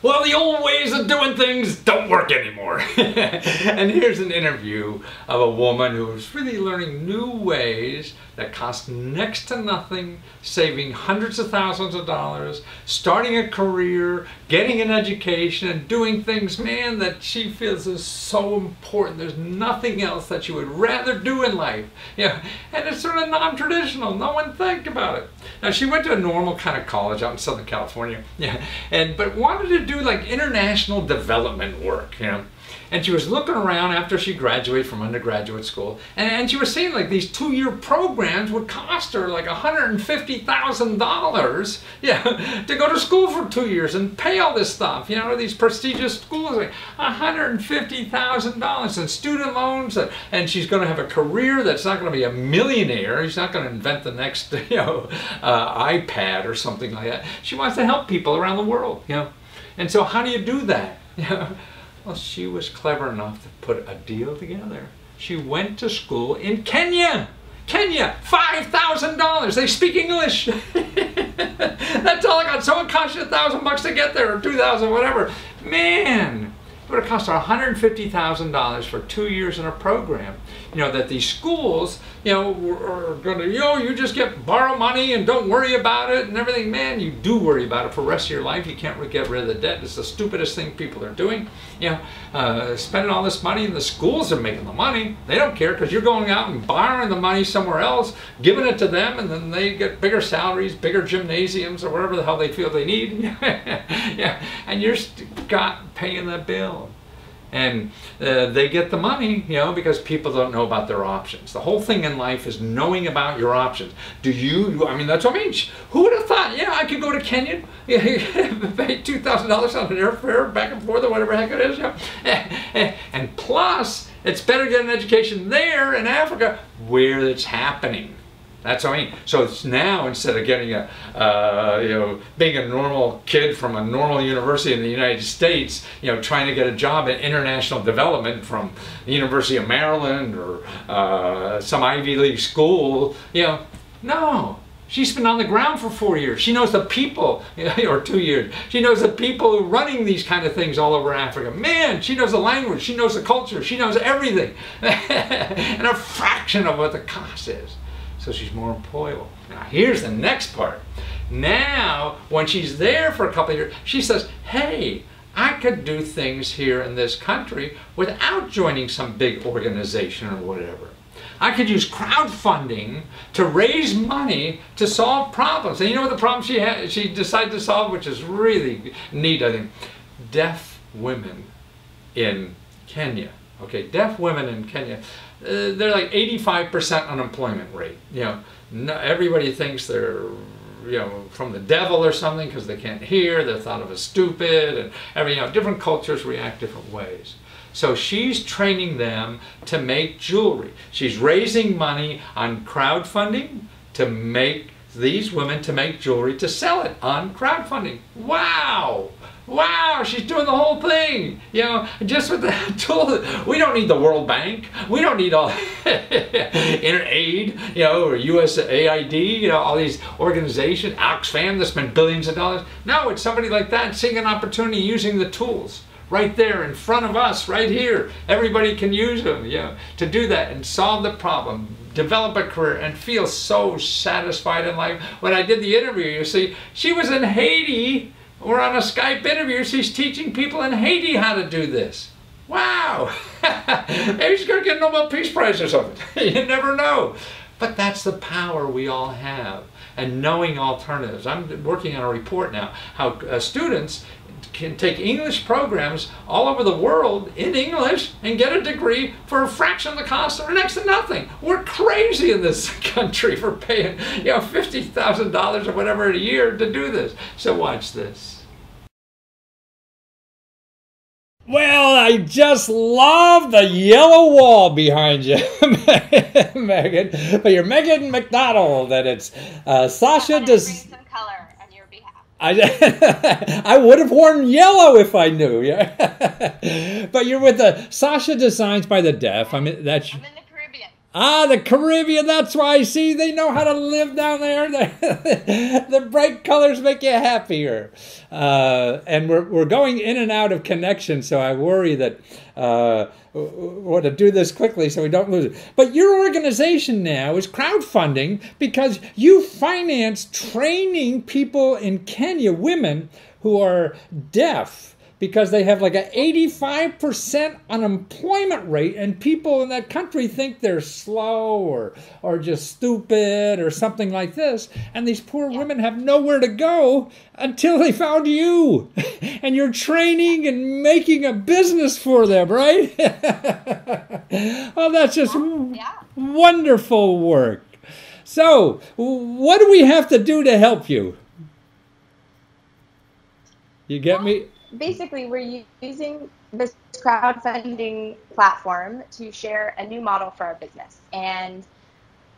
Well, the old ways of doing things don't work anymore. And here's an interview of a woman who's really learning new ways that cost next to nothing, saving hundreds of thousands of dollars, starting a career, getting an education, and doing things, man, that she feels is so important. There's nothing else that she would rather do in life. Yeah, and it's sort of non-traditional. No one think about it. Now, she went to a normal kind of college out in Southern California, yeah, but wanted to do like international development work, you know. And she was looking around after she graduated from undergraduate school, and she was seeing like these 2-year programs would cost her like $150,000, yeah, to go to school for 2 years and pay all this stuff, you know, these prestigious schools, like $150,000 in student loans, and she's going to have a career that's not going to be a millionaire. She's not going to invent the next, you know, iPad or something like that. She wants to help people around the world, you know. And so how do you do that? You know? Well, she was clever enough to put a deal together. She went to school in Kenya. Kenya, $5,000. They speak English. That's all I got. So it cost you $1,000 to get there, or $2,000, whatever. Man, it would have cost her $150,000 for 2 years in a program. You know, that these schools, you know, are going to, you know, you just borrow money and don't worry about it and everything. Man, you do worry about it for the rest of your life. You can't get rid of the debt. It's the stupidest thing people are doing. You know, spending all this money, and the schools are making the money. They don't care, because you're going out and borrowing the money somewhere else, giving it to them, and then they get bigger salaries, bigger gymnasiums, or whatever the hell they feel they need. Yeah, and you're paying the bill. And they get the money, you know, because people don't know about their options. The whole thing in life is knowing about your options. Do you, I mean, that's what I mean. Who would have thought, yeah, I could go to Kenya, pay $2,000 on an airfare back and forth or whatever the heck it is. You know? And plus, it's better to get an education there in Africa where it's happening. That's what I mean. So it's now, instead of getting you know, being a normal kid from a normal university in the United States, you know, trying to get a job in international development from the University of Maryland or some Ivy League school, you know, no. She's been on the ground for 4 years. She knows the people, or 2 years. She knows the people who are running these kind of things all over Africa. Man, she knows the language. She knows the culture. She knows everything. And a fraction of what the cost is. So she's more employable. Now here's the next part. Now, when she's there for a couple of years, she says, hey, I could do things here in this country without joining some big organization or whatever. I could use crowdfunding to raise money to solve problems. And you know what the problem she decided to solve, which is really neat, I think? Deaf women in Kenya. Okay, deaf women in Kenya. They're like 85% unemployment rate. You know, everybody thinks they're, you know, from the devil or something because they can't hear. They're thought of as stupid, and you know, different cultures react different ways. So she's training them to make jewelry. She's raising money on crowdfunding to make these women to make jewelry to sell it on crowdfunding. Wow! Wow, she's doing the whole thing, you know, just with the tool. We don't need the World Bank. We don't need all InterAid, you know, or USAID, you know, all these organizations, Oxfam that spend billions of dollars. No, it's somebody like that seeing an opportunity using the tools right there in front of us, right here. Everybody can use them, you know, to do that and solve the problem, develop a career, and feel so satisfied in life. When I did the interview, you see, she was in Haiti. We're on a Skype interview. She's teaching people in Haiti how to do this. Wow! Maybe she's going to get a Nobel Peace Prize or something. You never know. But that's the power we all have, and knowing alternatives. I'm working on a report now how students can take English programs all over the world in English and get a degree for a fraction of the cost or next to nothing. We're crazy in this country for paying, you know, $50,000 or whatever a year to do this. So watch this. Well, I just love the yellow wall behind you, Megan. But you're Megan McDonald, and it's Sasha does. I would have worn yellow if I knew. Yeah. But you're with the Sasha Designs by the Deaf. I'm in the Caribbean. The Caribbean, that's why. See, they know how to live down there. The bright colors make you happier. And we're going in and out of connection, so I worry that we want to do this quickly so we don't lose it. But your organization now is crowdfunding because you finance training people in Kenya, women who are deaf, because they have like an 85% unemployment rate, and people in that country think they're slow or just stupid or something like this. And these poor women have nowhere to go until they found you. And you're training and making a business for them, right? Oh, that's just wonderful work. So, what do we have to do to help you? You get me? Basically, we're using this crowdfunding platform to share a new model for our business. And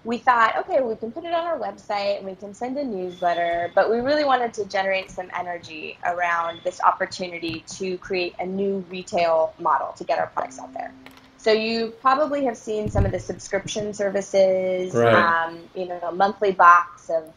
we thought, okay, we can put it on our website and we can send a newsletter, but we really wanted to generate some energy around this opportunity to create a new retail model to get our products out there. So you probably have seen some of the subscription services, right. A monthly box of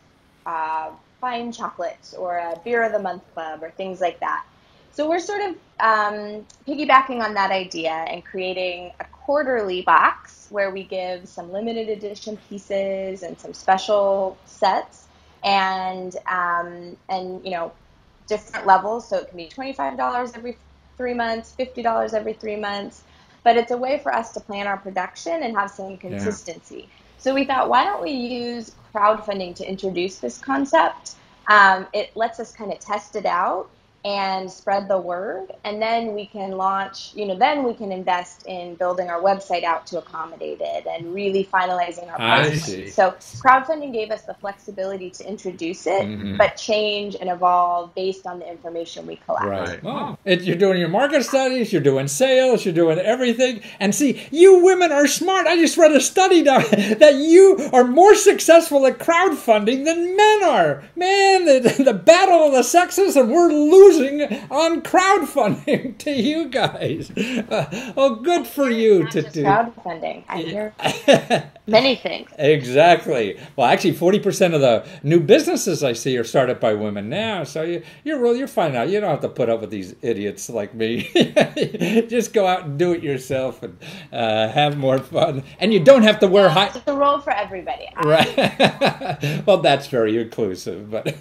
fine chocolates or a beer of the month club or things like that. So we're sort of piggybacking on that idea and creating a quarterly box where we give some limited edition pieces and some special sets and different levels. So it can be $25 every 3 months, $50 every 3 months. But it's a way for us to plan our production and have some consistency. Yeah. So we thought, why don't we use crowdfunding to introduce this concept? It lets us kind of test it out and spread the word, and then we can launch, then we can invest in building our website out to accommodate it and really finalizing our price. So crowdfunding gave us the flexibility to introduce it, but change and evolve based on the information we collect. Right. Wow. You're doing your market studies, you're doing sales, you're doing everything. And see, you women are smart. I just read a study that you are more successful at crowdfunding than men are. Man, the battle of the sexes, and we're losing on crowdfunding to you guys. Good for you to do crowdfunding. I hear many things. Exactly. Well, actually, 40% of the new businesses I see are started by women now. So you're fine out. You don't have to put up with these idiots like me. Just go out and do it yourself and have more fun. And you don't have to wear high. It's a role for everybody. Right. Well, that's very inclusive, but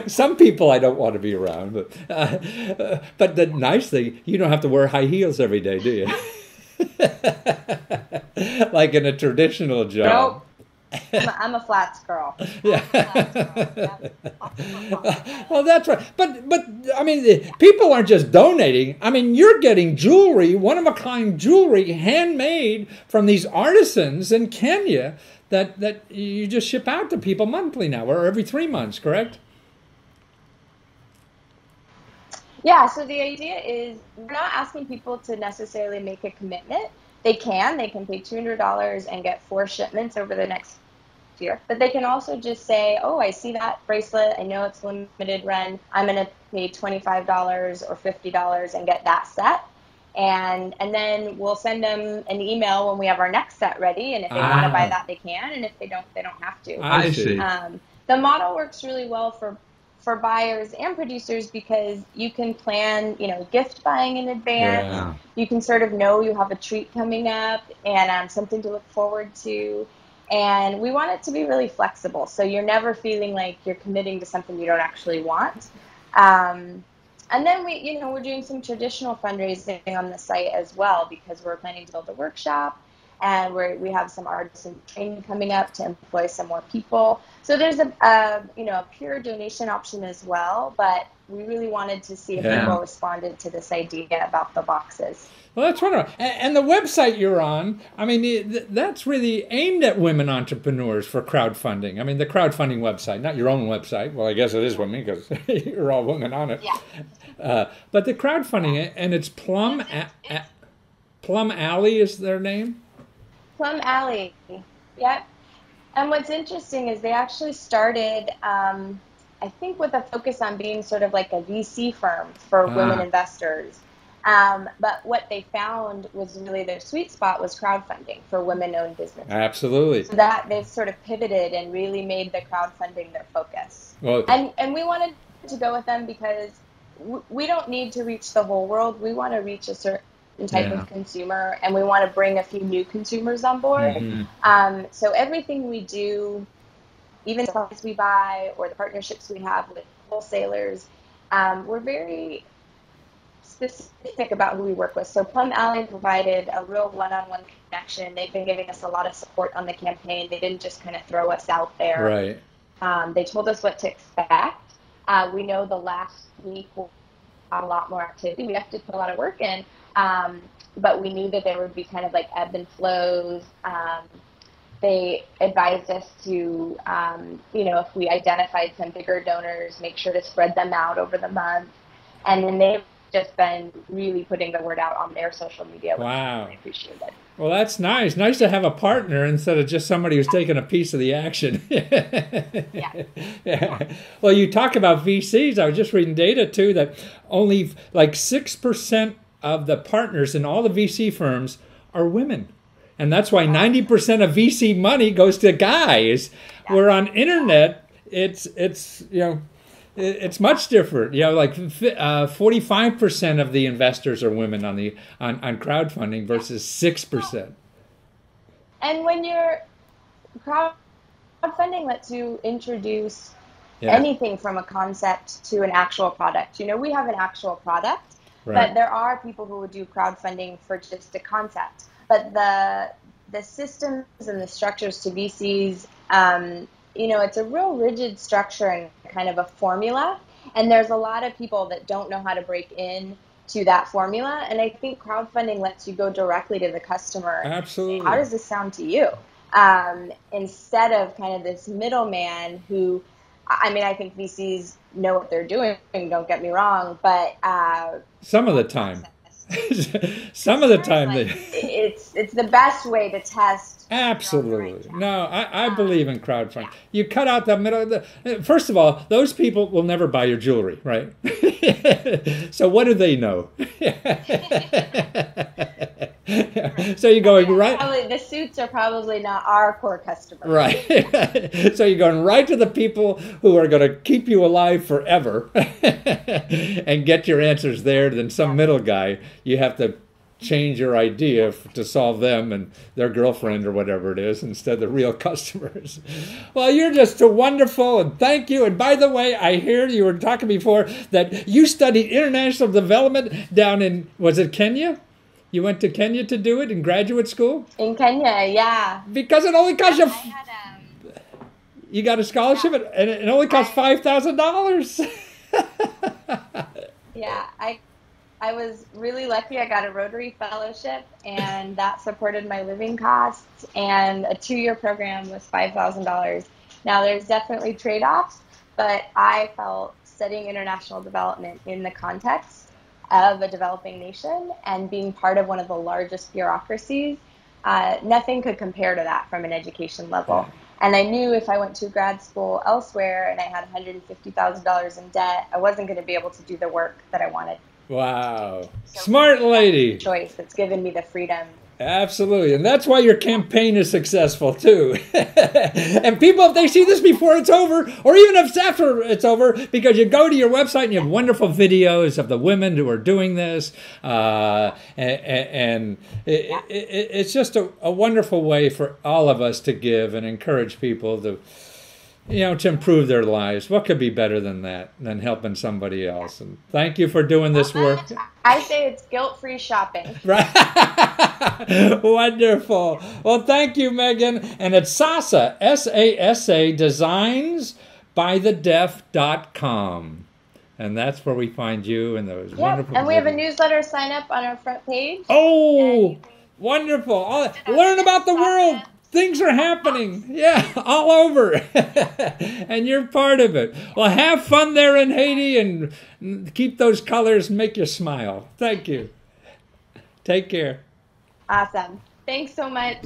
some people I don't want to be around. But the nice thing, you don't have to wear high heels every day, do you? Like in a traditional job. Nope. I'm a flats girl. Yeah. Well, that's right. But I mean, people aren't just donating. I mean, you're getting jewelry, one-of-a-kind jewelry, handmade from these artisans in Kenya that you just ship out to people monthly now, or every 3 months, correct? Yeah, so the idea is we're not asking people to necessarily make a commitment. They can pay $200 and get 4 shipments over the next year. But they can also just say, oh, I see that bracelet. I know it's limited run. I'm going to pay $25 or $50 and get that set. And then we'll send them an email when we have our next set ready. And if they want to buy that, they can. And if they don't have to. I see. The model works really well for buyers and producers because you can plan, gift buying in advance. Yeah. You can sort of know you have a treat coming up and something to look forward to. And we want it to be really flexible, so you're never feeling like you're committing to something you don't actually want. And then we're doing some traditional fundraising on the site as well because we're planning to build a workshop. And we have some artisan training coming up to employ some more people. So there's a pure donation option as well, but we really wanted to see if people responded to this idea about the boxes. Well, that's wonderful. And the website you're on, I mean, that's really aimed at women entrepreneurs for crowdfunding. I mean, the crowdfunding website, not your own website. Well, I guess it is women because you're all women on it. Yeah. But the crowdfunding, and it's Plum Alley is their name? Plum Alley, yep. And what's interesting is they actually started, I think, with a focus on being sort of like a VC firm for women investors. But what they found was really their sweet spot was crowdfunding for women-owned businesses. Absolutely. So that they've sort of pivoted and really made the crowdfunding their focus. Well, and we wanted to go with them because we don't need to reach the whole world. We want to reach a certain type of consumer, and we want to bring a few new consumers on board. So everything we do, even the products we buy or the partnerships we have with wholesalers, we're very specific about who we work with. So Plum Allen provided a real one-on-one connection. They've been giving us a lot of support on the campaign. They didn't just kind of throw us out there. Right. They told us what to expect. We know the last week we'll have a lot more activity. We have to put a lot of work in, but we knew that there would be kind of like ebb and flows. They advised us to, if we identified some bigger donors, make sure to spread them out over the month. And then they've just been really putting the word out on their social media. Wow. I really appreciate it. Well, that's nice. Nice to have a partner instead of just somebody who's taking a piece of the action. Yeah. Well, you talk about VCs. I was just reading data, too, that only like 6% of the partners in all the VC firms are women. And that's why 90% of VC money goes to guys. Where on internet, it's much different. Like 45% of the investors are women on crowdfunding versus 6%. And when you're crowdfunding lets you introduce anything from a concept to an actual product. We have an actual product, but there are people who would do crowdfunding for just a concept. But the systems and the structures to VCs, it's a real rigid structure and kind of a formula. And there's a lot of people that don't know how to break in to that formula. And I think crowdfunding lets you go directly to the customer. Absolutely. And say, how does this sound to you? Instead of kind of this middleman who, I think VCs know what they're doing, don't get me wrong, but some of the time. Some of the time it's the best way to test. Absolutely. No, I believe in crowdfunding. You cut out the middle. First of all, those people will never buy your jewelry, right? So what do they know? So you're going right. Probably, the suits are probably not our core customer. Right. So you're going right to the people who are going to keep you alive forever and get your answers there. Than some middle guy, you have to change your idea to solve them and their girlfriend or whatever it is instead of the real customers. Well, you're just so wonderful, and thank you. And by the way, I hear you were talking before that you studied international development down in, was it Kenya? You went to Kenya to do it in graduate school? In Kenya, yeah. Because it only cost you... You got a scholarship, and it only cost $5,000. Yeah, I was really lucky. I got a Rotary Fellowship, and that supported my living costs, and a 2-year program was $5,000. Now, there's definitely trade-offs, but I felt studying international development in the context of a developing nation and being part of one of the largest bureaucracies, nothing could compare to that from an education level. And I knew if I went to grad school elsewhere and I had $150,000 in debt, I wasn't going to be able to do the work that I wanted. Wow. So smart lady. Choice that's given me the freedom. Absolutely. And that's why your campaign is successful, too. And people, if they see this before it's over, or even if it's after it's over, because you go to your website and you have wonderful videos of the women who are doing this. And it's just a wonderful way for all of us to give and encourage people to improve their lives. What could be better than that, than helping somebody else? And thank you for doing this work. I say it's guilt-free shopping. Right. Wonderful. Well, thank you, Megan. And it's SASA, S-A-S-A, designsbythedeaf.com. And that's where we find you and those wonderful and we have a newsletter sign up on our front page. Oh, wonderful. Learn about the world. Things are happening, all over, and you're part of it. Well, have fun there in Haiti and keep those colors and make you smile. Thank you. Take care. Awesome. Thanks so much.